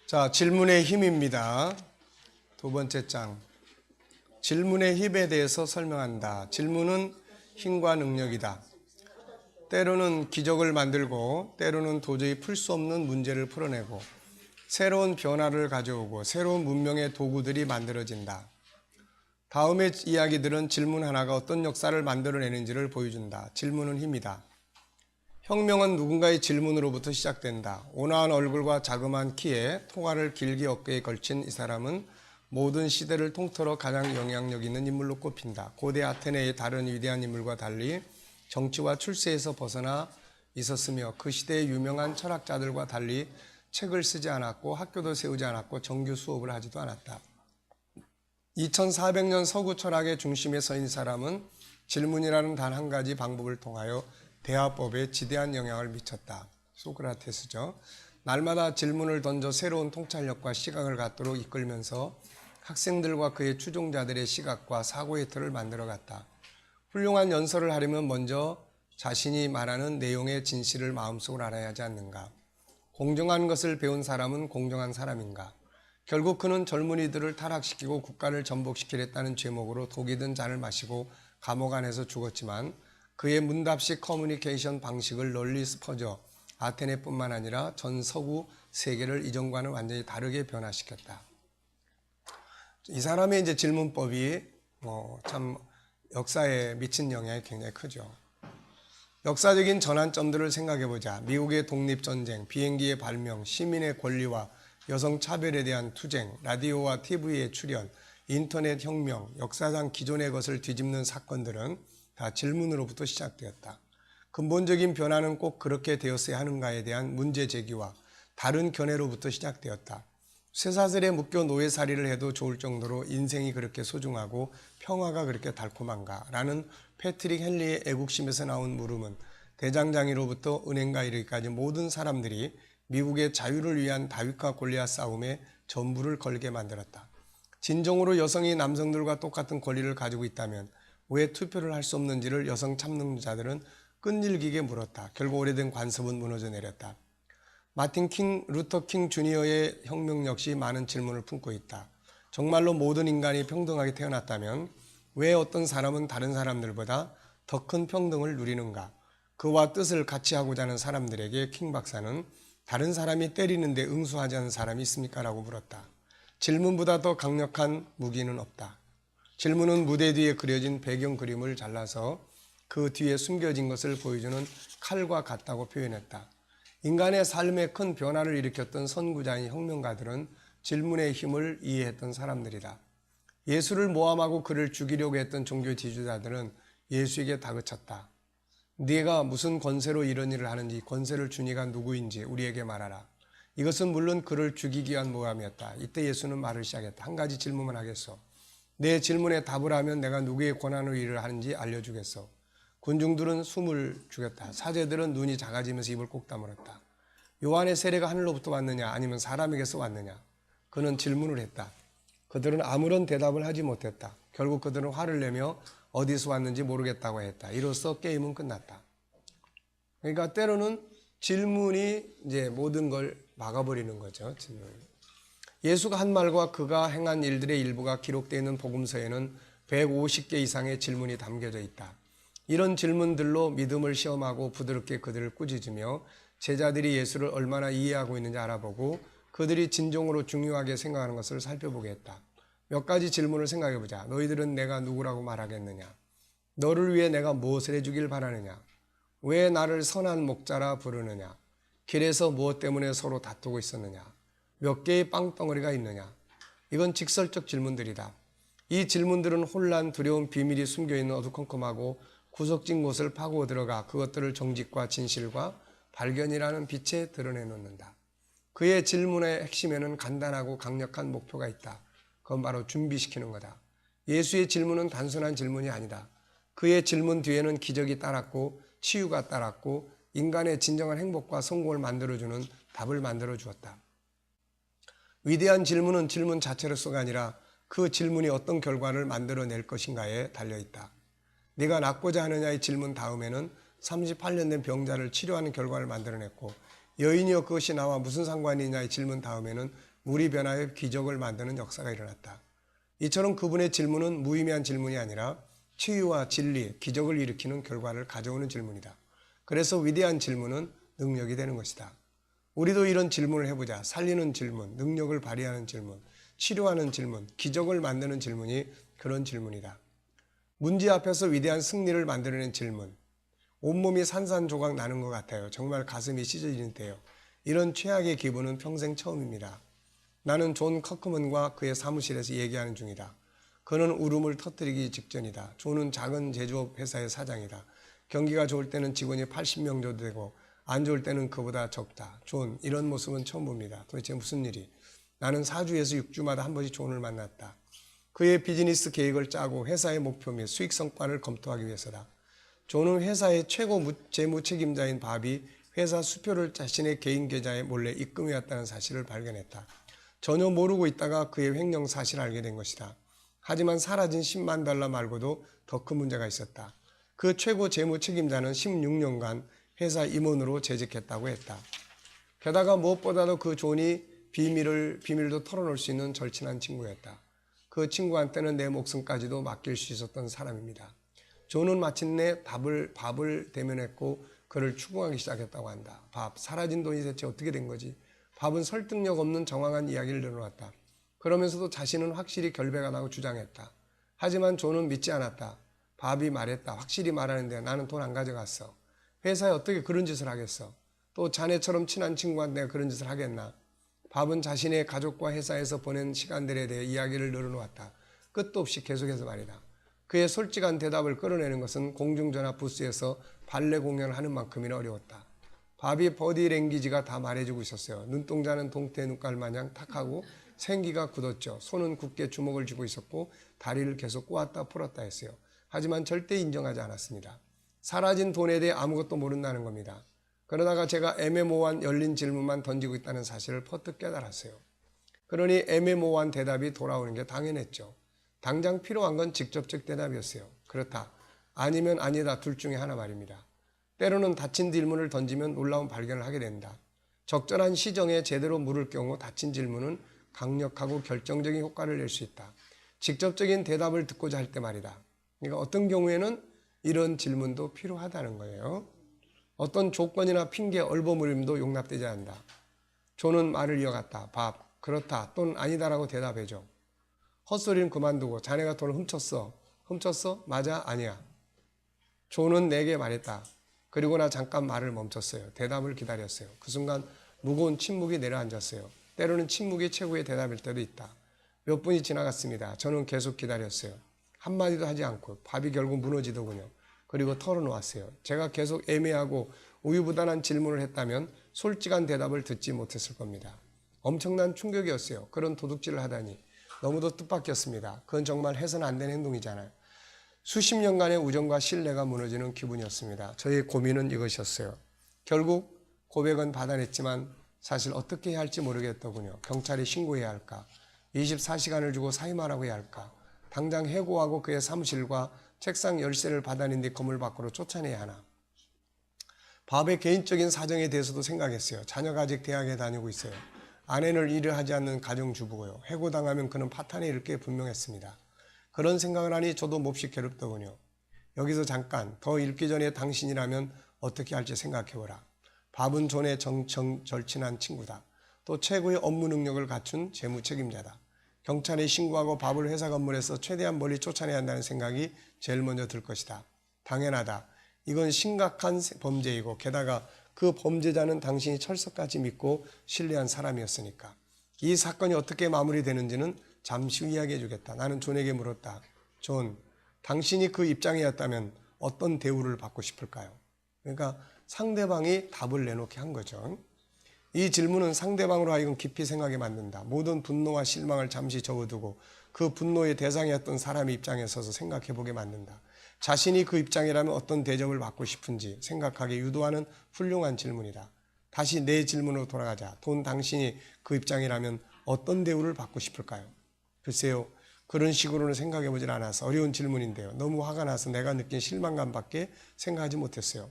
자, 질문의 힘입니다. 두 번째 장. 질문의 힘에 대해서 설명한다. 질문은 힘과 능력이다. 때로는 기적을 만들고 때로는 도저히 풀 수 없는 문제를 풀어내고 새로운 변화를 가져오고 새로운 문명의 도구들이 만들어진다. 다음의 이야기들은 질문 하나가 어떤 역사를 만들어내는지를 보여준다. 질문은 힘이다. 혁명은 누군가의 질문으로부터 시작된다. 온화한 얼굴과 자그마한 키에 통화를 길게 어깨에 걸친 이 사람은 모든 시대를 통틀어 가장 영향력 있는 인물로 꼽힌다. 고대 아테네의 다른 위대한 인물과 달리 정치와 출세에서 벗어나 있었으며 그 시대의 유명한 철학자들과 달리 책을 쓰지 않았고 학교도 세우지 않았고 정규 수업을 하지도 않았다. 2400년 서구 철학의 중심에 서 있는 사람은 질문이라는 단 한 가지 방법을 통하여 대화법에 지대한 영향을 미쳤다. 소크라테스죠. 날마다 질문을 던져 새로운 통찰력과 시각을 갖도록 이끌면서 학생들과 그의 추종자들의 시각과 사고의 틀을 만들어갔다. 훌륭한 연설을 하려면 먼저 자신이 말하는 내용의 진실을 마음속으로 알아야 하지 않는가? 공정한 것을 배운 사람은 공정한 사람인가? 결국 그는 젊은이들을 타락시키고 국가를 전복시키겠다는 제목으로 독이 든 잔을 마시고 감옥 안에서 죽었지만 그의 문답식 커뮤니케이션 방식을 널리 퍼져 아테네뿐만 아니라 전 서구 세계를 이전과는 완전히 다르게 변화시켰다. 이 사람의 이제 질문법이 참 역사에 미친 영향이 굉장히 크죠. 역사적인 전환점들을 생각해보자. 미국의 독립전쟁, 비행기의 발명, 시민의 권리와 여성 차별에 대한 투쟁, 라디오와 TV의 출현, 인터넷 혁명, 역사상 기존의 것을 뒤집는 사건들은 다 질문으로부터 시작되었다. 근본적인 변화는 꼭 그렇게 되었어야 하는가에 대한 문제 제기와 다른 견해로부터 시작되었다. 쇠사슬에 묶여 노예살이를 해도 좋을 정도로 인생이 그렇게 소중하고 평화가 그렇게 달콤한가? 라는 패트릭 헨리의 애국심에서 나온 물음은 대장장이로부터 은행가 이르기까지 모든 사람들이 미국의 자유를 위한 다윗과 골리앗 싸움에 전부를 걸게 만들었다. 진정으로 여성이 남성들과 똑같은 권리를 가지고 있다면 왜 투표를 할 수 없는지를 여성 참능자들은 끈질기게 물었다. 결국 오래된 관습은 무너져 내렸다. 마틴 루터 킹 주니어의 혁명 역시 많은 질문을 품고 있다. 정말로 모든 인간이 평등하게 태어났다면 왜 어떤 사람은 다른 사람들보다 더 큰 평등을 누리는가? 그와 뜻을 같이 하고자 하는 사람들에게 킹 박사는 다른 사람이 때리는데 응수하지 않는 사람이 있습니까? 라고 물었다. 질문보다 더 강력한 무기는 없다. 질문은 무대 뒤에 그려진 배경 그림을 잘라서 그 뒤에 숨겨진 것을 보여주는 칼과 같다고 표현했다. 인간의 삶에 큰 변화를 일으켰던 선구자인 혁명가들은 질문의 힘을 이해했던 사람들이다. 예수를 모함하고 그를 죽이려고 했던 종교 지주자들은 예수에게 다그쳤다. 네가 무슨 권세로 이런 일을 하는지, 권세를 준 이가 누구인지 우리에게 말하라. 이것은 물론 그를 죽이기 위한 모함이었다. 이때 예수는 말을 시작했다. 한 가지 질문만 하겠소. 내 질문에 답을 하면 내가 누구의 권한으로 일을 하는지 알려주겠소. 군중들은 숨을 죽였다. 사제들은 눈이 작아지면서 입을 꼭 다물었다. 요한의 세례가 하늘로부터 왔느냐 아니면 사람에게서 왔느냐? 그는 질문을 했다. 그들은 아무런 대답을 하지 못했다. 결국 그들은 화를 내며 어디서 왔는지 모르겠다고 했다. 이로써 게임은 끝났다. 그러니까 때로는 질문이 이제 모든 걸 막아버리는 거죠. 질문. 예수가 한 말과 그가 행한 일들의 일부가 기록되어 있는 복음서에는 150개 이상의 질문이 담겨져 있다. 이런 질문들로 믿음을 시험하고 부드럽게 그들을 꾸짖으며 제자들이 예수를 얼마나 이해하고 있는지 알아보고 그들이 진정으로 중요하게 생각하는 것을 살펴보게 했다. 몇 가지 질문을 생각해보자. 너희들은 내가 누구라고 말하겠느냐? 너를 위해 내가 무엇을 해주길 바라느냐? 왜 나를 선한 목자라 부르느냐? 길에서 무엇 때문에 서로 다투고 있었느냐? 몇 개의 빵덩어리가 있느냐? 이건 직설적 질문들이다. 이 질문들은 혼란, 두려움, 비밀이 숨겨있는 어두컴컴하고 구석진 곳을 파고 들어가 그것들을 정직과 진실과 발견이라는 빛에 드러내놓는다. 그의 질문의 핵심에는 간단하고 강력한 목표가 있다. 그건 바로 준비시키는 거다. 예수의 질문은 단순한 질문이 아니다. 그의 질문 뒤에는 기적이 따랐고 치유가 따랐고 인간의 진정한 행복과 성공을 만들어주는 답을 만들어 주었다. 위대한 질문은 질문 자체로서가 아니라 그 질문이 어떤 결과를 만들어낼 것인가에 달려있다. 네가 낫고자 하느냐의 질문 다음에는 38년 된 병자를 치료하는 결과를 만들어냈고 여인이여 그것이 나와 무슨 상관이 있냐의 질문 다음에는 물이 변하여 기적을 만드는 역사가 일어났다. 이처럼 그분의 질문은 무의미한 질문이 아니라 치유와 진리, 기적을 일으키는 결과를 가져오는 질문이다. 그래서 위대한 질문은 능력이 되는 것이다. 우리도 이런 질문을 해보자. 살리는 질문, 능력을 발휘하는 질문, 치료하는 질문, 기적을 만드는 질문이 그런 질문이다. 문제 앞에서 위대한 승리를 만들어낸 질문. 온몸이 산산조각 나는 것 같아요. 정말 가슴이 찢어지는데요. 이런 최악의 기분은 평생 처음입니다. 나는 존 커크먼과 그의 사무실에서 얘기하는 중이다. 그는 울음을 터뜨리기 직전이다. 존은 작은 제조업 회사의 사장이다. 경기가 좋을 때는 직원이 80명 정도 되고 안 좋을 때는 그보다 적다. 존, 이런 모습은 처음 봅니다. 도대체 무슨 일이? 나는 4주에서 6주마다 한 번씩 존을 만났다. 그의 비즈니스 계획을 짜고 회사의 목표 및 수익 성과를 검토하기 위해서다. 존은 회사의 최고 재무 책임자인 밥이 회사 수표를 자신의 개인 계좌에 몰래 입금해왔다는 사실을 발견했다. 전혀 모르고 있다가 그의 횡령 사실을 알게 된 것이다. 하지만 사라진 10만 달러 말고도 더 큰 문제가 있었다. 그 최고 재무 책임자는 16년간 회사 임원으로 재직했다고 했다. 게다가 무엇보다도 그 존이 비밀도 털어놓을 수 있는 절친한 친구였다. 그 친구한테는 내 목숨까지도 맡길 수 있었던 사람입니다. 존은 마침내 밥을 대면했고 그를 추궁하기 시작했다고 한다. 밥, 사라진 돈이 대체 어떻게 된 거지? 밥은 설득력 없는 정황한 이야기를 내놓았다. 그러면서도 자신은 확실히 결백하다고 나고 주장했다. 하지만 존은 믿지 않았다. 밥이 말했다. 확실히 말하는데 나는 돈 안 가져갔어. 회사에 어떻게 그런 짓을 하겠어? 또 자네처럼 친한 친구한테 내가 그런 짓을 하겠나? 밥은 자신의 가족과 회사에서 보낸 시간들에 대해 이야기를 늘어놓았다. 끝도 없이 계속해서 말이다. 그의 솔직한 대답을 끌어내는 것은 공중전화 부스에서 발레 공연을 하는 만큼이나 어려웠다. 밥이 버디랭귀지가 다 말해주고 있었어요. 눈동자는 동태 눈깔 마냥 탁하고 생기가 굳었죠. 손은 굳게 주먹을 쥐고 있었고 다리를 계속 꼬았다 풀었다 했어요. 하지만 절대 인정하지 않았습니다. 사라진 돈에 대해 아무것도 모른다는 겁니다. 그러다가 제가 애매모호한 열린 질문만 던지고 있다는 사실을 퍼뜩 깨달았어요. 그러니 애매모호한 대답이 돌아오는 게 당연했죠. 당장 필요한 건 직접적 대답이었어요. 그렇다. 아니면 아니다. 둘 중에 하나 말입니다. 때로는 닫힌 질문을 던지면 놀라운 발견을 하게 된다. 적절한 시정에 제대로 물을 경우 닫힌 질문은 강력하고 결정적인 효과를 낼 수 있다. 직접적인 대답을 듣고자 할 때 말이다. 그러니까 어떤 경우에는 이런 질문도 필요하다는 거예요. 어떤 조건이나 핑계, 얼버무림도 용납되지 않는다. 존은 말을 이어갔다. 밥, 그렇다 또는 아니다라고 대답해줘. 헛소리는 그만두고 자네가 돈을 훔쳤어. 훔쳤어? 맞아? 아니야. 존은 내게 말했다. 그리고 나 잠깐 말을 멈췄어요. 대답을 기다렸어요. 그 순간 무거운 침묵이 내려앉았어요. 때로는 침묵이 최고의 대답일 때도 있다. 몇 분이 지나갔습니다. 저는 계속 기다렸어요. 한마디도 하지 않고 밥이 결국 무너지더군요. 그리고 털어놓았어요. 제가 계속 애매하고 우유부단한 질문을 했다면 솔직한 대답을 듣지 못했을 겁니다. 엄청난 충격이었어요. 그런 도둑질을 하다니. 너무도 뜻밖이었습니다. 그건 정말 해서는 안 되는 행동이잖아요. 수십 년간의 우정과 신뢰가 무너지는 기분이었습니다. 저의 고민은 이것이었어요. 결국 고백은 받아냈지만 사실 어떻게 해야 할지 모르겠더군요. 경찰에 신고해야 할까? 24시간을 주고 사임하라고 해야 할까? 당장 해고하고 그의 사무실과 책상 열쇠를 받아낸 뒤 건물 밖으로 쫓아내야 하나? 밥의 개인적인 사정에 대해서도 생각했어요. 자녀가 아직 대학에 다니고 있어요. 아내는 일을 하지 않는 가정주부고요. 해고당하면 그는 파탄에 이를 게 분명했습니다. 그런 생각을 하니 저도 몹시 괴롭더군요. 여기서 잠깐 더 읽기 전에 당신이라면 어떻게 할지 생각해보라. 밥은 존의 절친한 친구다. 또 최고의 업무 능력을 갖춘 재무 책임자다. 경찰에 신고하고 밥을 회사 건물에서 최대한 멀리 쫓아내야 한다는 생각이 제일 먼저 들 것이다. 당연하다. 이건 심각한 범죄이고 게다가 그 범죄자는 당신이 철석같이 믿고 신뢰한 사람이었으니까. 이 사건이 어떻게 마무리되는지는 잠시 후 이야기해 주겠다. 나는 존에게 물었다. 존, 당신이 그 입장이었다면 어떤 대우를 받고 싶을까요? 그러니까 상대방이 답을 내놓게 한 거죠. 이 질문은 상대방으로 하여금 깊이 생각하게 만든다. 모든 분노와 실망을 잠시 접어두고 그 분노의 대상이었던 사람의 입장에 서서 생각해 보게 만든다. 자신이 그 입장이라면 어떤 대접을 받고 싶은지 생각하게 유도하는 훌륭한 질문이다. 다시 내 질문으로 돌아가자. 돈 당신이 그 입장이라면 어떤 대우를 받고 싶을까요? 글쎄요. 그런 식으로는 생각해 보질 않아서 어려운 질문인데요. 너무 화가 나서 내가 느낀 실망감밖에 생각하지 못했어요.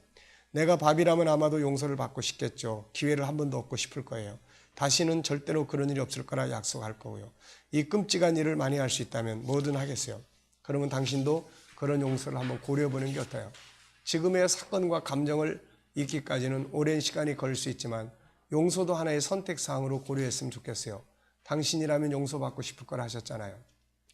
내가 밥이라면 아마도 용서를 받고 싶겠죠. 기회를 한 번 더 얻고 싶을 거예요. 다시는 절대로 그런 일이 없을 거라 약속할 거고요. 이 끔찍한 일을 많이 할 수 있다면 뭐든 하겠어요. 그러면 당신도 그런 용서를 한번 고려해보는 게 어때요? 지금의 사건과 감정을 잊기까지는 오랜 시간이 걸릴 수 있지만 용서도 하나의 선택사항으로 고려했으면 좋겠어요. 당신이라면 용서받고 싶을 거라 하셨잖아요.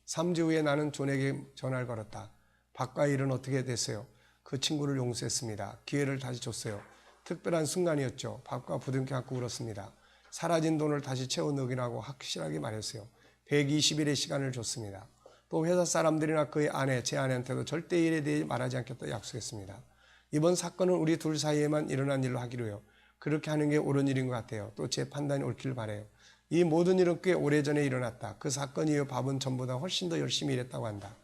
3주 후에 나는 존에게 전화를 걸었다. 박과 일은 어떻게 됐어요? 그 친구를 용서했습니다. 기회를 다시 줬어요. 특별한 순간이었죠. 밥과 부둥켜 안고 울었습니다. 사라진 돈을 다시 채워 넣으라고 확실하게 말했어요. 120일의 시간을 줬습니다. 또 회사 사람들이나 그의 아내, 제 아내한테도 절대 일에 대해 말하지 않겠다 약속했습니다. 이번 사건은 우리 둘 사이에만 일어난 일로 하기로 해요. 그렇게 하는 게 옳은 일인 것 같아요. 또 제 판단이 옳길 바라요. 이 모든 일은 꽤 오래전에 일어났다. 그 사건 이후 밥은 전보다 훨씬 더 열심히 일했다고 한다.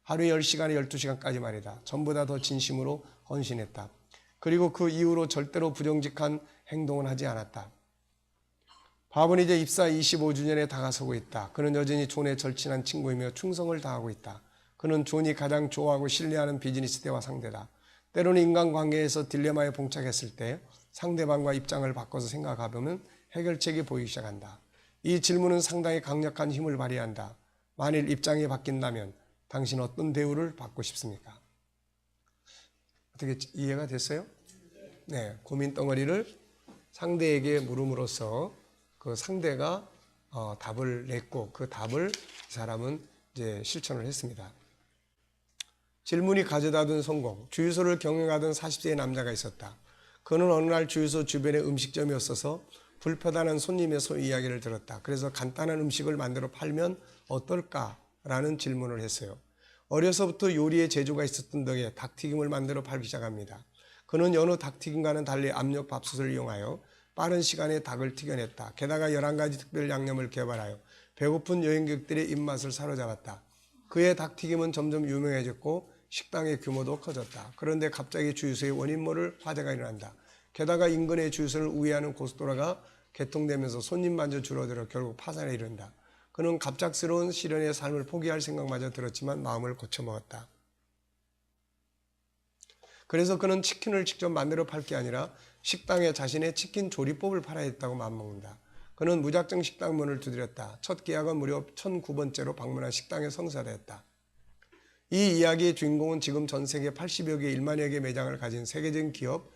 하루에 10시간에 12시간까지 말이다. 전보다 더 진심으로 헌신했다. 그리고 그 이후로 절대로 부정직한 행동은 하지 않았다. 밥은 이제 입사 25주년에 다가서고 있다. 그는 여전히 존의 절친한 친구이며 충성을 다하고 있다. 그는 존이 가장 좋아하고 신뢰하는 비즈니스 대화 상대다. 때로는 인간관계에서 딜레마에 봉착했을 때 상대방과 입장을 바꿔서 생각해보면 해결책이 보이기 시작한다. 이 질문은 상당히 강력한 힘을 발휘한다. 만일 입장이 바뀐다면 당신 어떤 대우를 받고 싶습니까? 어떻게 이해가 됐어요? 네, 고민 덩어리를 상대에게 물음으로써 그 상대가 답을 냈고 그 답을 이 사람은 이제 실천을 했습니다. 질문이 가져다준 성공. 주유소를 경영하던 40세의 남자가 있었다. 그는 어느 날 주유소 주변에 음식점이었어서 불편한 손님의 이야기를 들었다. 그래서 간단한 음식을 만들어 팔면 어떨까라는 질문을 했어요. 어려서부터 요리에 재주가 있었던 덕에 닭튀김을 만들어 팔기 시작합니다. 그는 여느 닭튀김과는 달리 압력 밥솥을 이용하여 빠른 시간에 닭을 튀겨냈다. 게다가 11가지 특별 양념을 개발하여 배고픈 여행객들의 입맛을 사로잡았다. 그의 닭튀김은 점점 유명해졌고 식당의 규모도 커졌다. 그런데 갑자기 주유소에 원인 모를 화재가 일어난다. 게다가 인근의 주유소를 우회하는 고속도로가 개통되면서 손님마저 줄어들어 결국 파산에 이른다. 그는 갑작스러운 시련의 삶을 포기할 생각마저 들었지만 마음을 고쳐먹었다. 그래서 그는 치킨을 직접 만들어 팔 게 아니라 식당에 자신의 치킨 조리법을 팔아야 했다고 마음먹는다. 그는 무작정 식당 문을 두드렸다. 첫 계약은 무려 1009번째로 방문한 식당의 성사되었다. 이 이야기의 주인공은 지금 전 세계 80여 개 1만여 개 매장을 가진 세계적인 기업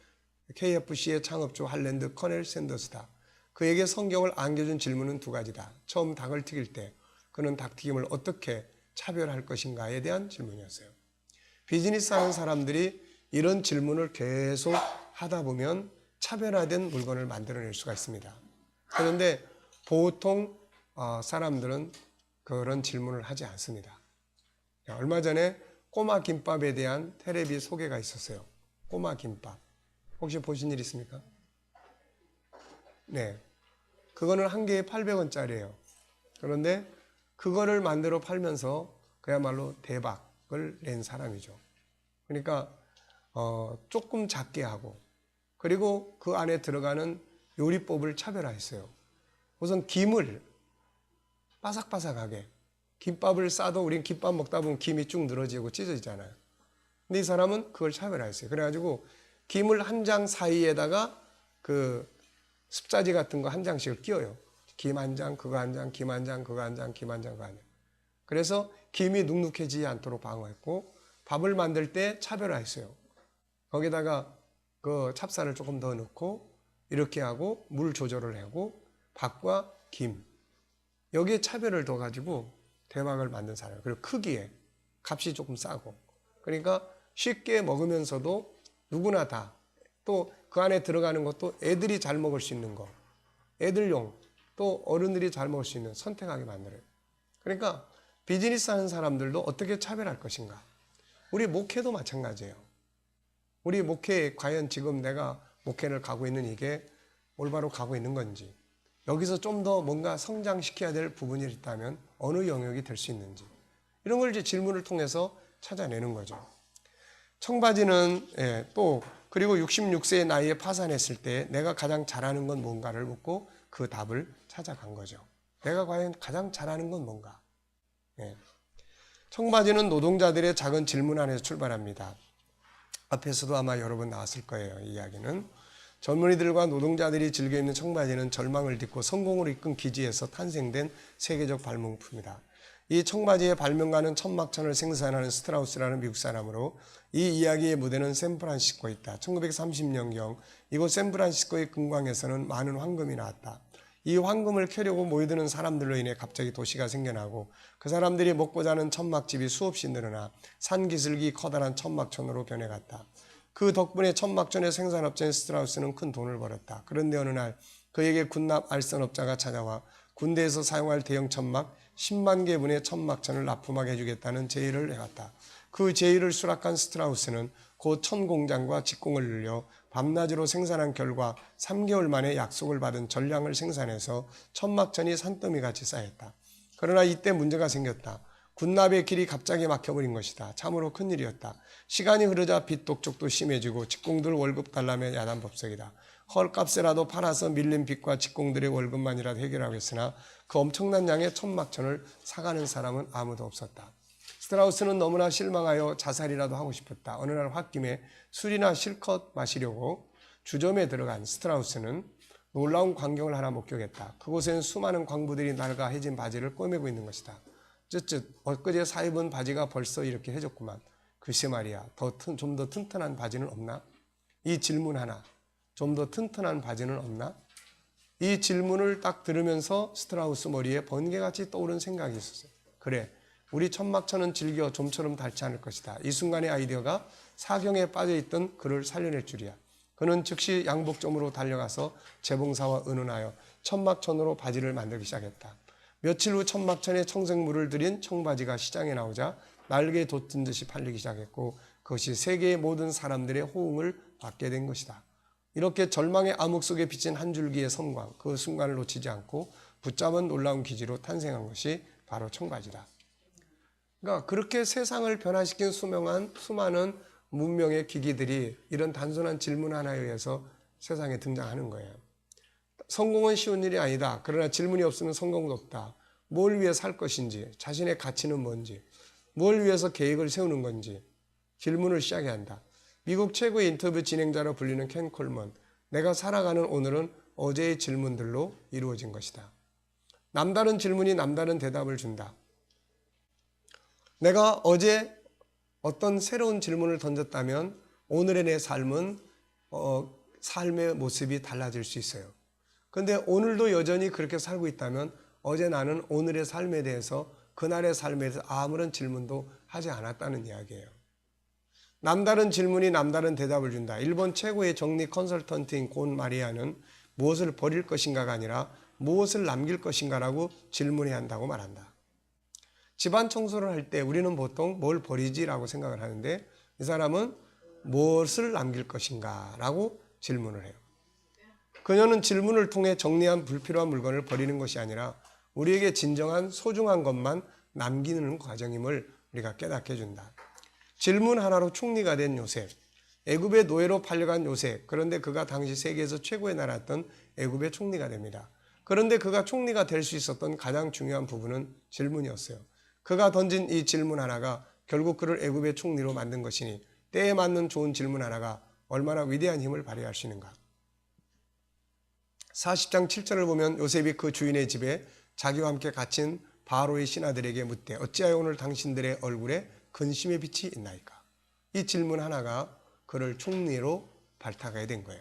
KFC의 창업주 할랜드 커넬 샌더스다. 그에게 성경을 안겨준 질문은 두 가지다. 처음 닭을 튀길 때 그는 닭튀김을 어떻게 차별할 것인가에 대한 질문이었어요. 비즈니스 하는 사람들이 이런 질문을 계속 하다 보면 차별화된 물건을 만들어낼 수가 있습니다. 그런데 보통 사람들은 그런 질문을 하지 않습니다. 얼마 전에 꼬마 김밥에 대한 텔레비 소개가 있었어요. 꼬마 김밥. 혹시 보신 일 있습니까? 네. 그거는 한 개에 800원짜리예요. 그런데 그거를 만들어 팔면서 그야말로 대박을 낸 사람이죠. 그러니까 조금 작게 하고 그리고 그 안에 들어가는 요리법을 차별화했어요. 우선 김을 바삭바삭하게 김밥을 싸도 우린 김밥 먹다 보면 김이 쭉 늘어지고 찢어지잖아요. 근데 이 사람은 그걸 차별화했어요. 그래가지고 김을 한 장 사이에다가 그 습자지 같은 거 한 장씩을 끼워요. 김 한 장, 그거 한 장, 김 한 장, 그거 한 장, 김 한 장, 그거 한 장. 그래서 김이 눅눅해지지 않도록 방어했고 밥을 만들 때 차별화했어요. 거기다가 그 찹쌀을 조금 더 넣고 이렇게 하고 물 조절을 하고 밥과 김 여기에 차별을 둬가지고 대박을 만든 사람이에요. 그리고 크기에 값이 조금 싸고 그러니까 쉽게 먹으면서도 누구나 다 또 그 안에 들어가는 것도 애들이 잘 먹을 수 있는 거 애들용 또 어른들이 잘 먹을 수 있는 선택하게 만들어요. 그러니까 비즈니스 하는 사람들도 어떻게 차별할 것인가. 우리 목회도 마찬가지예요. 우리 목회에 과연 지금 내가 목회를 가고 있는 이게 올바로 가고 있는 건지 여기서 좀 더 뭔가 성장시켜야 될 부분이 있다면 어느 영역이 될 수 있는지 이런 걸 이제 질문을 통해서 찾아내는 거죠. 청바지는 또 그리고 66세의 나이에 파산했을 때 내가 가장 잘하는 건 뭔가를 묻고 그 답을 찾아간 거죠. 내가 과연 가장 잘하는 건 뭔가. 청바지는 노동자들의 작은 질문 안에서 출발합니다. 앞에서도 아마 여러 번 나왔을 거예요. 이 이야기는. 젊은이들과 노동자들이 즐겨 입는 청바지는 절망을 딛고 성공을 이끈 기지에서 탄생된 세계적 발명품이다. 이 청바지의 발명가는 천막천을 생산하는 스트라우스라는 미국 사람으로 이 이야기의 무대는 샌프란시스코에 있다. 1930년경 이곳 샌프란시스코의 금광에서는 많은 황금이 나왔다. 이 황금을 캐려고 모여드는 사람들로 인해 갑자기 도시가 생겨나고 그 사람들이 먹고 자는 천막집이 수없이 늘어나 산기슭이 커다란 천막촌으로 변해갔다. 그 덕분에 천막촌의 생산업자인 스트라우스는 큰 돈을 벌었다. 그런데 어느 날 그에게 군납 알선업자가 찾아와 군대에서 사용할 대형 천막 10만 개분의 천막천을 납품하게 해주겠다는 제의를 해왔다. 그 제의를 수락한 스트라우스는 곧 천공장과 직공을 늘려 밤낮으로 생산한 결과 3개월 만에 약속을 받은 전량을 생산해서 천막천이 산더미같이 쌓였다. 그러나 이때 문제가 생겼다. 군납의 길이 갑자기 막혀버린 것이다. 참으로 큰일이었다. 시간이 흐르자 빚 독촉도 심해지고 직공들 월급 달라며 야단법석이다. 헐값에라도 팔아서 밀린 빚과 직공들의 월급만이라도 해결하겠으나 그 엄청난 양의 천막천을 사가는 사람은 아무도 없었다. 스트라우스는 너무나 실망하여 자살이라도 하고 싶었다. 어느 날 홧김에 술이나 실컷 마시려고 주점에 들어간 스트라우스는 놀라운 광경을 하나 목격했다. 그곳엔 수많은 광부들이 낡아 해진 바지를 꿰매고 있는 것이다. 쯧쯧 엊그제 사입은 바지가 벌써 이렇게 해졌구만. 글쎄 말이야, 좀 더 튼튼한 바지는 없나? 이 질문 하나, 좀 더 튼튼한 바지는 없나? 이 질문을 딱 들으면서 스트라우스 머리에 번개같이 떠오른 생각이 있었어요. 그래, 우리 천막천은 즐겨 좀처럼 닳지 않을 것이다. 이 순간의 아이디어가 사경에 빠져있던 그를 살려낼 줄이야. 그는 즉시 양복점으로 달려가서 재봉사와 의논하여 천막천으로 바지를 만들기 시작했다. 며칠 후 천막천에 청색물을 들인 청바지가 시장에 나오자 날개에 돋친 듯이 팔리기 시작했고 그것이 세계의 모든 사람들의 호응을 받게 된 것이다. 이렇게 절망의 암흑 속에 비친 한 줄기의 섬광, 그 순간을 놓치지 않고 붙잡은 놀라운 기지로 탄생한 것이 바로 청바지다. 그러니까 그렇게 세상을 변화시킨 수많은 문명의 기기들이 이런 단순한 질문 하나에 의해서 세상에 등장하는 거예요. 성공은 쉬운 일이 아니다. 그러나 질문이 없으면 성공도 없다. 뭘 위해 살 것인지, 자신의 가치는 뭔지, 뭘 위해서 계획을 세우는 건지 질문을 시작해야 한다. 미국 최고의 인터뷰 진행자로 불리는 켄 콜먼, 내가 살아가는 오늘은 어제의 질문들로 이루어진 것이다. 남다른 질문이 남다른 대답을 준다. 내가 어제 어떤 새로운 질문을 던졌다면 오늘의 내 삶은 삶의 모습이 달라질 수 있어요. 그런데 오늘도 여전히 그렇게 살고 있다면 어제 나는 오늘의 삶에 대해서 그날의 삶에 대해서 아무런 질문도 하지 않았다는 이야기예요. 남다른 질문이 남다른 대답을 준다. 일본 최고의 정리 컨설턴트인 곤 마리아는 무엇을 버릴 것인가가 아니라 무엇을 남길 것인가라고 질문해야 한다고 말한다. 집안 청소를 할 때 우리는 보통 뭘 버리지라고 생각을 하는데 이 사람은 무엇을 남길 것인가 라고 질문을 해요. 그녀는 질문을 통해 정리한 불필요한 물건을 버리는 것이 아니라 우리에게 진정한 소중한 것만 남기는 과정임을 우리가 깨닫게 해준다. 질문 하나로 총리가 된 요셉, 애굽의 노예로 팔려간 요셉, 그런데 그가 당시 세계에서 최고의 나라였던 애굽의 총리가 됩니다. 그런데 그가 총리가 될 수 있었던 가장 중요한 부분은 질문이었어요. 그가 던진 이 질문 하나가 결국 그를 애굽의 총리로 만든 것이니 때에 맞는 좋은 질문 하나가 얼마나 위대한 힘을 발휘할 수 있는가. 40장 7절을 보면 요셉이 그 주인의 집에 자기와 함께 갇힌 바로의 신하들에게 묻되 어찌하여 오늘 당신들의 얼굴에 근심의 빛이 있나이까. 이 질문 하나가 그를 총리로 발탁하게 된 거예요.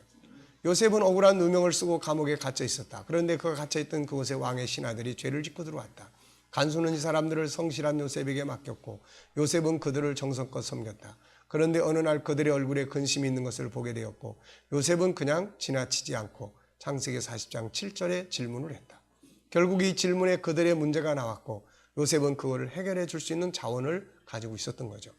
요셉은 억울한 누명을 쓰고 감옥에 갇혀 있었다. 그런데 그가 갇혀있던 그곳에 왕의 신하들이 죄를 짓고 들어왔다. 간수는 이 사람들을 성실한 요셉에게 맡겼고 요셉은 그들을 정성껏 섬겼다. 그런데 어느 날 그들의 얼굴에 근심이 있는 것을 보게 되었고 요셉은 그냥 지나치지 않고 창세기 40장 7절에 질문을 했다. 결국 이 질문에 그들의 문제가 나왔고 요셉은 그거를 해결해 줄 수 있는 자원을 가지고 있었던 거죠.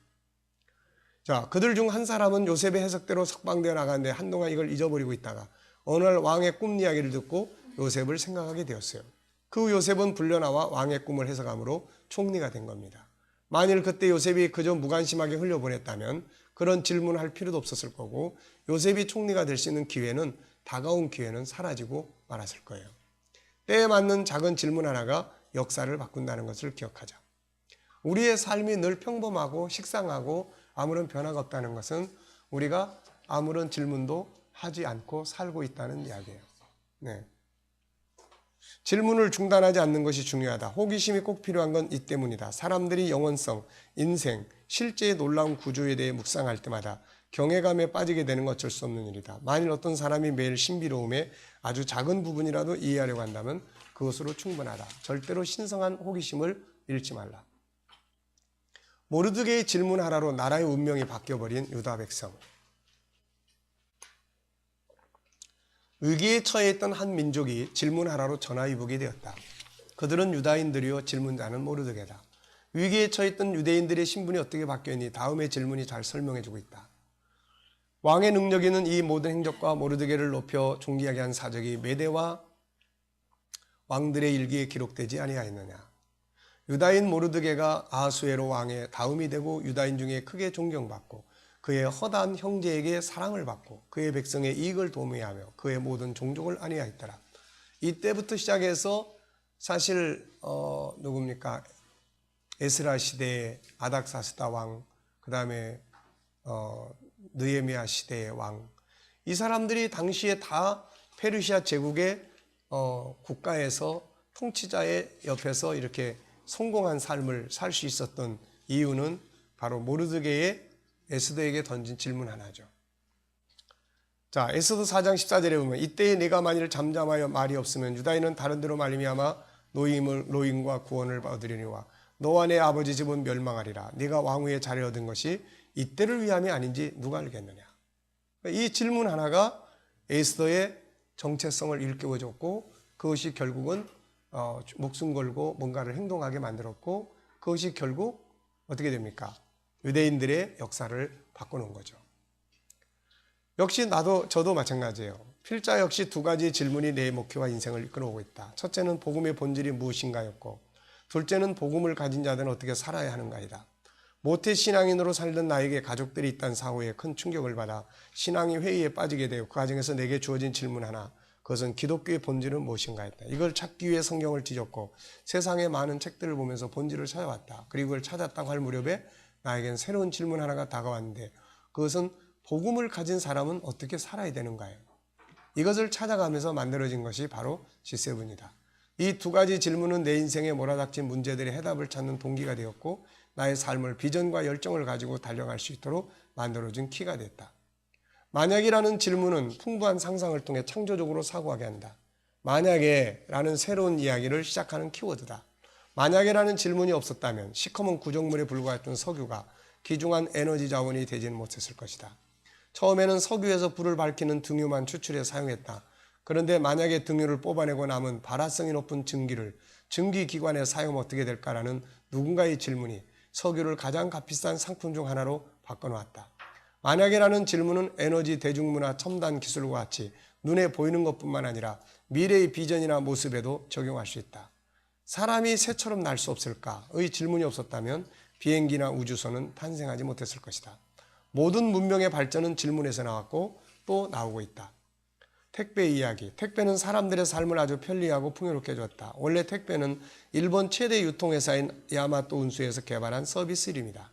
자, 그들 중 한 사람은 요셉의 해석대로 석방되어 나가는데 한동안 이걸 잊어버리고 있다가 어느 날 왕의 꿈 이야기를 듣고 요셉을 생각하게 되었어요. 그 후 요셉은 불려나와 왕의 꿈을 해석함으로 총리가 된 겁니다. 만일 그때 요셉이 그저 무관심하게 흘려보냈다면 그런 질문을 할 필요도 없었을 거고 요셉이 총리가 될 수 있는 기회는 다가온 기회는 사라지고 말았을 거예요. 때에 맞는 작은 질문 하나가 역사를 바꾼다는 것을 기억하자. 우리의 삶이 늘 평범하고 식상하고 아무런 변화가 없다는 것은 우리가 아무런 질문도 하지 않고 살고 있다는 이야기예요. 네. 질문을 중단하지 않는 것이 중요하다. 호기심이 꼭 필요한 건 이 때문이다. 사람들이 영원성, 인생, 실제의 놀라운 구조에 대해 묵상할 때마다 경외감에 빠지게 되는 건 어쩔 수 없는 일이다. 만일 어떤 사람이 매일 신비로움의 아주 작은 부분이라도 이해하려고 한다면 그것으로 충분하다. 절대로 신성한 호기심을 잃지 말라. 모르드게의 질문 하나로 나라의 운명이 바뀌어버린 유다 백성. 위기에 처해 있던 한 민족이 질문 하나로 전화위복이 되었다. 그들은 유다인들이요 질문자는 모르드게다. 위기에 처해 있던 유대인들의 신분이 어떻게 바뀌었니? 다음의 질문이 잘 설명해주고 있다. 왕의 능력 있는 이 모든 행적과 모르드게를 높여 존귀하게 한 사적이 메대와 왕들의 일기에 기록되지 아니하였느냐? 유다인 모르드게가 아하수에로 왕의 다음이 되고 유다인 중에 크게 존경받고 그의 허다한 형제에게 사랑을 받고 그의 백성의 이익을 도모하며 그의 모든 종족을 안위하였더라. 이때부터 시작해서 사실 누굽니까? 에스라 시대의 아닥사스다 왕, 그 다음에 느헤미야 시대의 왕, 이 사람들이 당시에 다 페르시아 제국의 국가에서 통치자의 옆에서 이렇게 성공한 삶을 살 수 있었던 이유는 바로 모르드게의 에스더에게 던진 질문 하나죠. 자, 에스더 4장 14절에 보면 이때에 내가 만일 잠잠하여 말이 없으면 유다인은 다른 데로 말미암아 노임과 구원을 얻으려니와 너와 내 아버지 집은 멸망하리라. 네가 왕위의 자리를 얻은 것이 이때를 위함이 아닌지 누가 알겠느냐. 이 질문 하나가 에스더의 정체성을 일깨워줬고 그것이 결국은 목숨 걸고 뭔가를 행동하게 만들었고 그것이 결국 어떻게 됩니까? 유대인들의 역사를 바꿔놓은 거죠. 역시 저도 마찬가지예요. 필자 역시 두 가지 질문이 내 목표와 인생을 이끌어오고 있다. 첫째는 복음의 본질이 무엇인가였고 둘째는 복음을 가진 자들은 어떻게 살아야 하는가이다. 모태 신앙인으로 살던 나에게 가족들이 있다는 사고에 큰 충격을 받아 신앙이 회의에 빠지게 되고 그 과정에서 내게 주어진 질문 하나, 그것은 기독교의 본질은 무엇인가 했다. 이걸 찾기 위해 성경을 뒤졌고 세상의 많은 책들을 보면서 본질을 찾아왔다. 그리고 그걸 찾았다고 할 무렵에 나에겐 새로운 질문 하나가 다가왔는데 그것은 복음을 가진 사람은 어떻게 살아야 되는가요? 이것을 찾아가면서 만들어진 것이 바로 G7이다. 이 두 가지 질문은 내 인생에 몰아닥친 문제들의 해답을 찾는 동기가 되었고 나의 삶을 비전과 열정을 가지고 달려갈 수 있도록 만들어준 키가 됐다. 만약이라는 질문은 풍부한 상상을 통해 창조적으로 사고하게 한다. 만약에 라는 새로운 이야기를 시작하는 키워드다. 만약에라는 질문이 없었다면 시커먼 구정물에 불과했던 석유가 귀중한 에너지 자원이 되지는 못했을 것이다. 처음에는 석유에서 불을 밝히는 등유만 추출해 사용했다. 그런데 만약에 등유를 뽑아내고 남은 발화성이 높은 증기를 증기기관에 사용하면 어떻게 될까라는 누군가의 질문이 석유를 가장 값비싼 상품 중 하나로 바꿔놓았다. 만약에라는 질문은 에너지, 대중문화, 첨단 기술과 같이 눈에 보이는 것뿐만 아니라 미래의 비전이나 모습에도 적용할 수 있다. 사람이 새처럼 날 수 없을까의 질문이 없었다면 비행기나 우주선은 탄생하지 못했을 것이다. 모든 문명의 발전은 질문에서 나왔고 또 나오고 있다. 택배 이야기. 택배는 사람들의 삶을 아주 편리하고 풍요롭게 해줬다. 원래 택배는 일본 최대 유통회사인 야마토 운수에서 개발한 서비스 이름이다.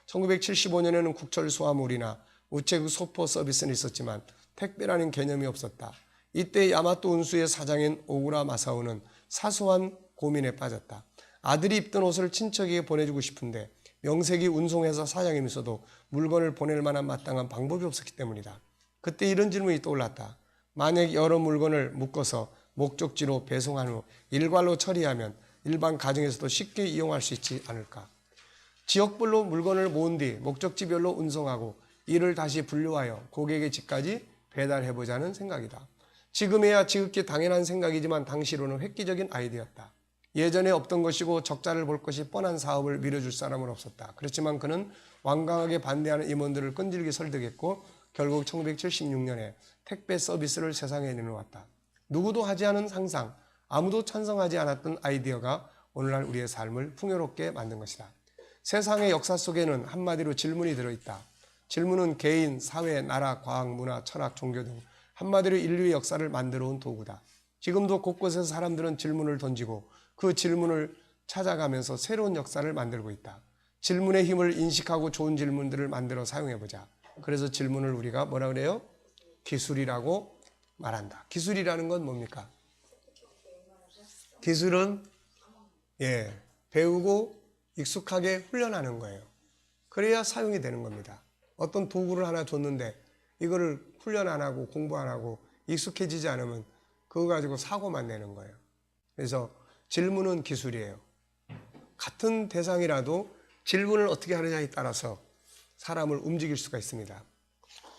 1975년에는 국철 수화물이나 우체국 소포 서비스는 있었지만 택배라는 개념이 없었다. 이때 야마토 운수의 사장인 오구라 마사오는 사소한 고민에 빠졌다. 아들이 입던 옷을 친척에게 보내주고 싶은데 명색이 운송회사 사장이면서도 물건을 보낼 만한 마땅한 방법이 없었기 때문이다. 그때 이런 질문이 떠올랐다. 만약 여러 물건을 묶어서 목적지로 배송한 후 일괄로 처리하면 일반 가정에서도 쉽게 이용할 수 있지 않을까? 지역별로 물건을 모은 뒤 목적지별로 운송하고 이를 다시 분류하여 고객의 집까지 배달해보자는 생각이다. 지금에야 지극히 당연한 생각이지만 당시로는 획기적인 아이디어였다. 예전에 없던 것이고 적자를 볼 것이 뻔한 사업을 밀어줄 사람은 없었다. 그렇지만 그는 완강하게 반대하는 임원들을 끈질기 설득했고 결국 1976년에 택배 서비스를 세상에 내놓았다. 누구도 하지 않은 상상, 아무도 찬성하지 않았던 아이디어가 오늘날 우리의 삶을 풍요롭게 만든 것이다. 세상의 역사 속에는 한마디로 질문이 들어있다. 질문은 개인, 사회, 나라, 과학, 문화, 철학, 종교 등 한마디로 인류의 역사를 만들어 온 도구다. 지금도 곳곳에서 사람들은 질문을 던지고 그 질문을 찾아가면서 새로운 역사를 만들고 있다. 질문의 힘을 인식하고 좋은 질문들을 만들어 사용해보자. 그래서 질문을 우리가 뭐라 그래요? 기술이라고 말한다. 기술이라는 건 뭡니까? 기술은 배우고 익숙하게 훈련하는 거예요. 그래야 사용이 되는 겁니다. 어떤 도구를 하나 줬는데 이거를 훈련 안 하고 공부 안 하고 익숙해지지 않으면 그거 가지고 사고만 내는 거예요. 그래서 질문은 기술이에요. 같은 대상이라도 질문을 어떻게 하느냐에 따라서 사람을 움직일 수가 있습니다.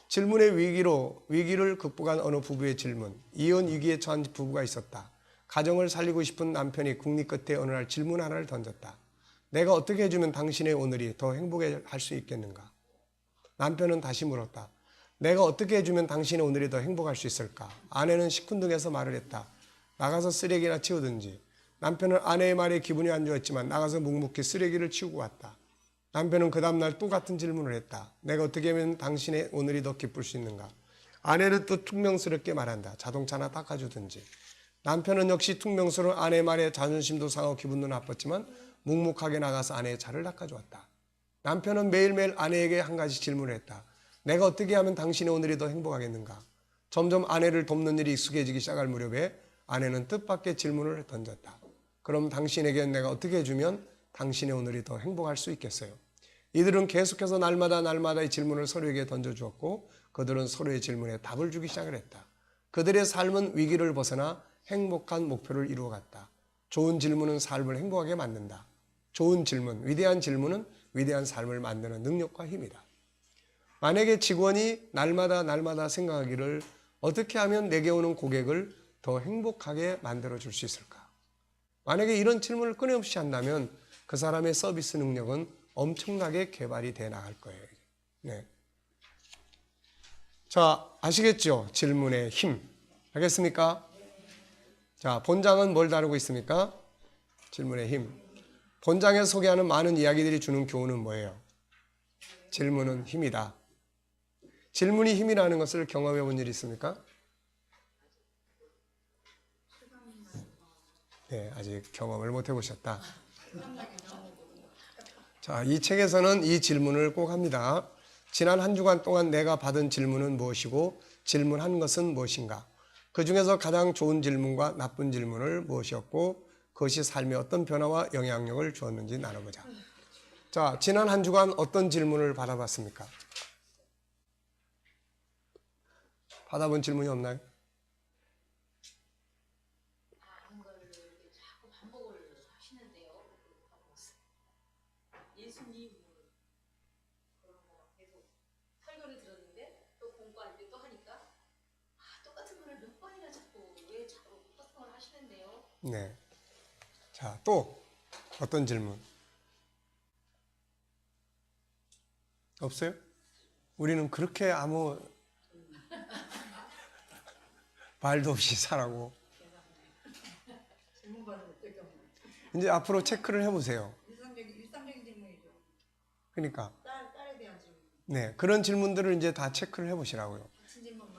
질문의 위기를 극복한 어느 부부의 질문. 이혼 위기에 처한 부부가 있었다. 가정을 살리고 싶은 남편이 국리 끝에 어느 날 질문 하나를 던졌다. 내가 어떻게 해주면 당신의 오늘이 더 행복할 수 있겠는가? 남편은 다시 물었다. 내가 어떻게 해주면 당신의 오늘이 더 행복할 수 있을까? 아내는 시큰둥해서 말을 했다. 나가서 쓰레기나 치우든지. 남편은 아내의 말에 기분이 안 좋았지만 나가서 묵묵히 쓰레기를 치우고 왔다. 남편은 그 다음날 또 같은 질문을 했다. 내가 어떻게 하면 당신의 오늘이 더 기쁠 수 있는가? 아내는 또 퉁명스럽게 말한다. 자동차나 닦아주든지. 남편은 역시 퉁명스러운 아내의 말에 자존심도 상하고 기분도 나빴지만 묵묵하게 나가서 아내의 차를 닦아주었다. 남편은 매일매일 아내에게 한 가지 질문을 했다. 내가 어떻게 하면 당신의 오늘이 더 행복하겠는가? 점점 아내를 돕는 일이 익숙해지기 시작할 무렵에 아내는 뜻밖의 질문을 던졌다. 그럼 당신에게 내가 어떻게 해주면 당신의 오늘이 더 행복할 수 있겠어요? 이들은 계속해서 날마다 이 질문을 서로에게 던져주었고 그들은 서로의 질문에 답을 주기 시작을 했다. 그들의 삶은 위기를 벗어나 행복한 목표를 이루어갔다. 좋은 질문은 삶을 행복하게 만든다. 좋은 질문, 위대한 질문은 위대한 삶을 만드는 능력과 힘이다. 만약에 직원이 날마다 생각하기를 어떻게 하면 내게 오는 고객을 더 행복하게 만들어 줄 수 있을까? 만약에 이런 질문을 끊임없이 한다면 그 사람의 서비스 능력은 엄청나게 개발이 돼 나갈 거예요. 네. 자, 아시겠죠? 질문의 힘. 알겠습니까? 자, 본장은 뭘 다루고 있습니까? 질문의 힘. 본장에서 소개하는 많은 이야기들이 주는 교훈은 뭐예요? 질문은 힘이다. 질문이 힘이라는 것을 경험해 본 일이 있습니까? 네, 아직 경험을 못 해보셨다. 자, 이 책에서는 이 질문을 꼭 합니다. 지난 한 주간 동안 내가 받은 질문은 무엇이고 질문한 것은 무엇인가? 그 중에서 가장 좋은 질문과 나쁜 질문을 무엇이었고 그것이 삶에 어떤 변화와 영향력을 주었는지 나눠보자. 자, 지난 한 주간 어떤 질문을 받아봤습니까? 받아본 질문이 없나요? 예수님 그런 거 계속 설교를 들었는데 또 공부할 때 또 하니까 똑같은 거를 몇 번이나 자꾸 왜 자꾸 똑같은 걸 하시는데요? 네. 자, 또 어떤 질문? 없어요? 우리는 그렇게 아무 말도 없이 살아고. 이제 앞으로 체크를 해보세요. 일상적인 질문이죠. 그러니까. 딸에 대한 질문. 네, 그런 질문들을 이제 다 체크를 해보시라고요.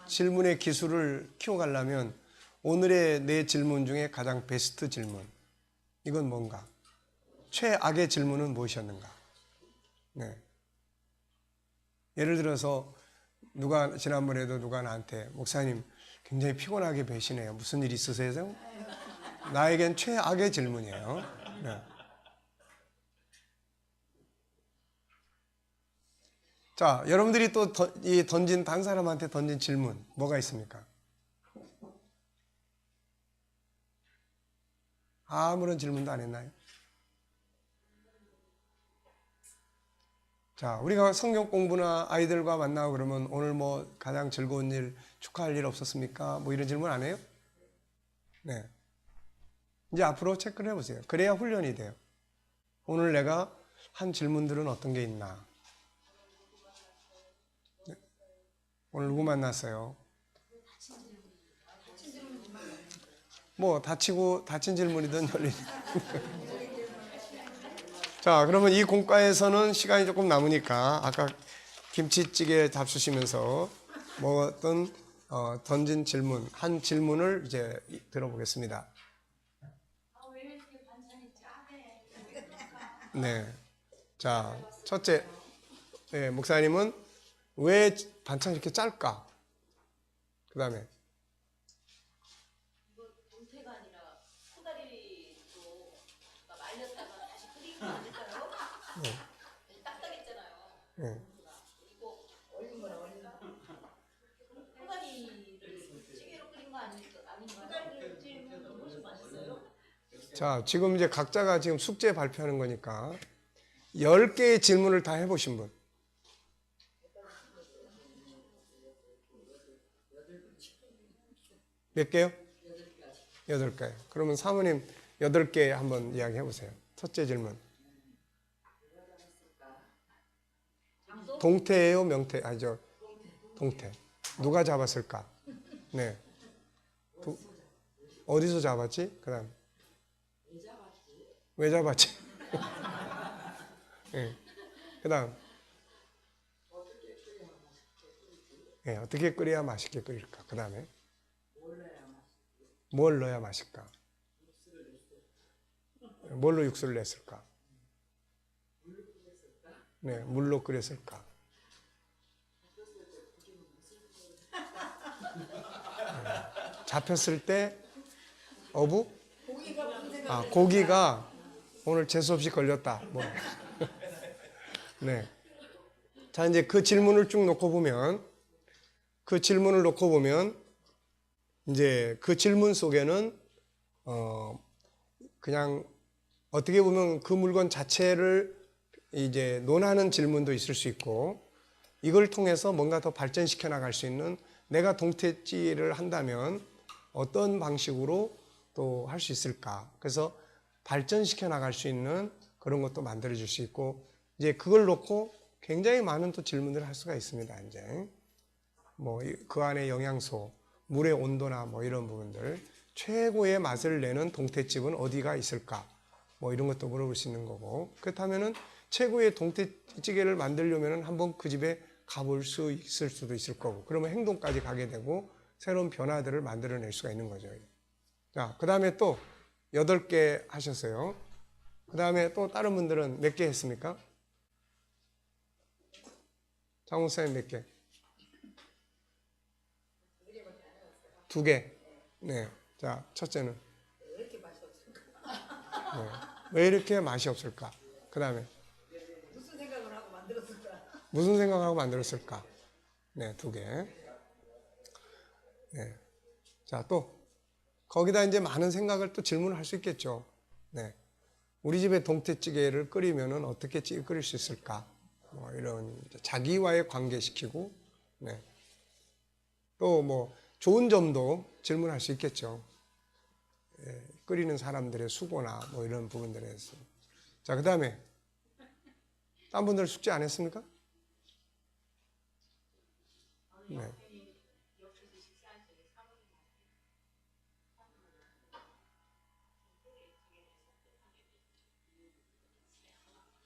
질문의 기술을 키워가려면 오늘의 내 질문 중에 가장 베스트 질문. 이건 뭔가? 최악의 질문은 무엇이었는가? 네. 예를 들어서 지난번에도 누가 나한테 목사님 굉장히 피곤하게 뵈시네요. 무슨 일 있으세요? 나에겐 최악의 질문이에요. 네. 자, 여러분들이 또 다른 사람한테 던진 질문 뭐가 있습니까? 아무런 질문도 안 했나요? 자, 우리가 성경 공부나 아이들과 만나고 그러면 오늘 뭐 가장 즐거운 일, 축하할 일 없었습니까? 뭐 이런 질문 안 해요? 네. 이제 앞으로 체크를 해보세요. 그래야 훈련이 돼요. 오늘 내가 한 질문들은 어떤 게 있나? 네. 오늘 누구 만났어요? 뭐 다친 질문이든 열린. 자, 그러면 이 공과에서는 시간이 조금 남으니까 아까 김치찌개 잡수시면서 먹었던 던진 질문 한 질문을 이제 들어보겠습니다. 네. 자, 첫째, 네, 목사님은 왜 반찬이 이렇게 짤까? 그 다음에 이거 동태가 아니라 코다리도 말렸다가 다시 끓인 거 아닐까요? 딱딱했잖아요. 네. 이거 얼린 거라 얼린가? 코다리를 찌개로 끓인 거 아닌가요? 코다리를 찌면 훨씬 맛있어요. 자, 지금 이제 각자가 지금 숙제 발표하는 거니까 10개의 질문을 다 해보신 분. 몇 개요? 8개. 그러면 사모님 8개 한번 이야기 해보세요. 첫째 질문. 동태예요? 명태? 아니죠. 동태. 누가 잡았을까? 네. 어디서 잡았지? 그 다음. 왜 잡았지? 네. 그 다음. 네, 어떻게 끓여야 맛있게 끓일까? 그 다음에. 뭘 넣어야 맛있을까? 뭘로 육수를 냈을까? 네, 물로 끓였을까? 잡혔을 때 어부? 아, 고기가 오늘 재수없이 걸렸다. 뭐. 네. 자, 이제 그 질문을 쭉 놓고 보면 이제 그 질문 속에는 그냥 어떻게 보면 그 물건 자체를 이제 논하는 질문도 있을 수 있고, 이걸 통해서 뭔가 더 발전시켜 나갈 수 있는, 내가 동태찌를 한다면 어떤 방식으로 또 할 수 있을까? 그래서 발전시켜 나갈 수 있는 그런 것도 만들어 줄 수 있고, 이제 그걸 놓고 굉장히 많은 또 질문들을 할 수가 있습니다. 이제 뭐 그 안에 영양소, 물의 온도나 뭐 이런 부분들, 최고의 맛을 내는 동태집은 어디가 있을까? 뭐 이런 것도 물어볼 수 있는 거고, 그렇다면은 최고의 동태찌개를 만들려면은 한번 그 집에 가볼 수 있을 수도 있을 거고, 그러면 행동까지 가게 되고 새로운 변화들을 만들어낼 수가 있는 거죠. 자, 그 다음에 또 8개 하셨어요. 그 다음에 또 다른 분들은 몇 개 했습니까? 장목사님 몇 개? 2개. 네. 자, 첫째는. 네. 왜 이렇게 맛이 없을까? 그 다음에. 무슨 생각을 하고 만들었을까? 무슨 생각하고 만들었을까? 네, 2개. 네. 자, 또. 거기다 이제 많은 생각을 또 질문을 할 수 있겠죠. 네. 우리 집에 동태찌개를 끓이면은 어떻게 끓일 수 있을까? 뭐 이런 자기와의 관계시키고, 네. 또 뭐 좋은 점도 질문할 수 있겠죠. 예, 끓이는 사람들의 수고나 뭐 이런 부분들에 대해서. 자, 그 다음에 딴 분들 숙제 안 했습니까? 네.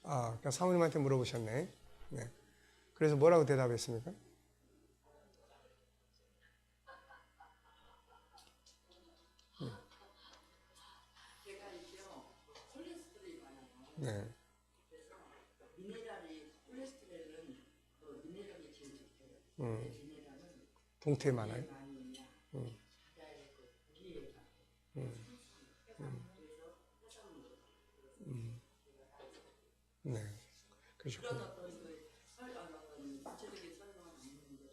아, 그러니까 사모님한테 물어보셨네. 네. 그래서 뭐라고 대답했습니까? 제가 있죠. 콜레스테롤이 많아요. 네. 미네랄이 콜레스테롤은 미네랄이 제일 좋대요. 미네랄은 동태 많아요. 많이 바다에 고기에 네. 그러셨군요. 그런 어떤 구체적인 설명은 없는데도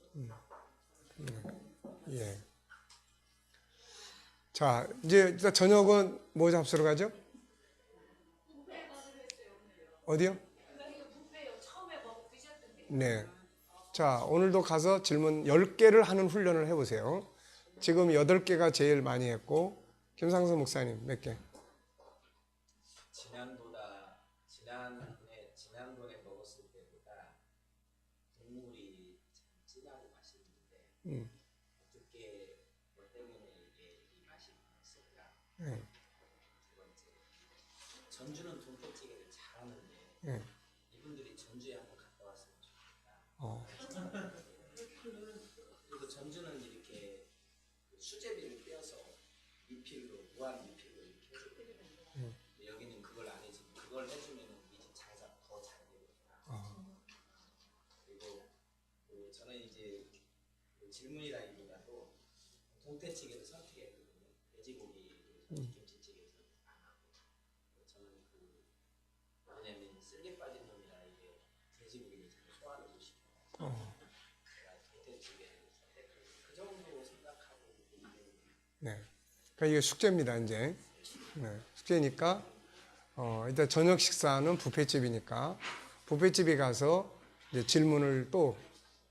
예. 자, 이제 일단 저녁은 뭐 잡수러 가죠? 어디요? 네. 자, 오늘도 가서 질문 10개를 하는 훈련을 해보세요. 지금 8개가 제일 많이 했고, 김상수 목사님 몇 개? 지난번에 먹었을 때보다 국물이 참 진하고 맛있는데 어떻게 뭐 때문에 이게 이 맛이 있을까? 네. 두 번째, 전주는 동태찌개를 잘하는데 네. 이분들이 전주에 한번 갔다 왔으면 좋겠다. 그리고 전주는 이렇게 그 수제비를 떼어서 리필로 무한 리필로 이렇게 해주거든요. 근데 여기는 그걸 안 해주고 그걸 해주면 밑이 장사 더 잘 되거든요. 그리고 그 저는 이제 그 질문이라기보다도 동태찌개를 선택했거든요. 돼지고기를 김치찌개를 선택 안 하고 저는 왜냐면 쓸개 빠진 놈이라 이게 돼지고기를 잘 소화하고 싶어. 제가 동태찌개를 선택해서 그 정도 생각하고 네. 그러니까 이게 숙제입니다, 이제. 네. 숙제니까, 일단 저녁 식사는 뷔페집이니까, 뷔페집에 가서 이제 질문을 또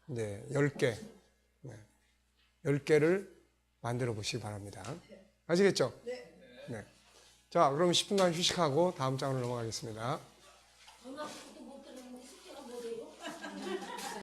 이제 10개, 10개를 만들어 보시기 바랍니다. 아시겠죠? 네. 자, 그럼 10분간 휴식하고 다음 장으로 넘어가겠습니다. 전화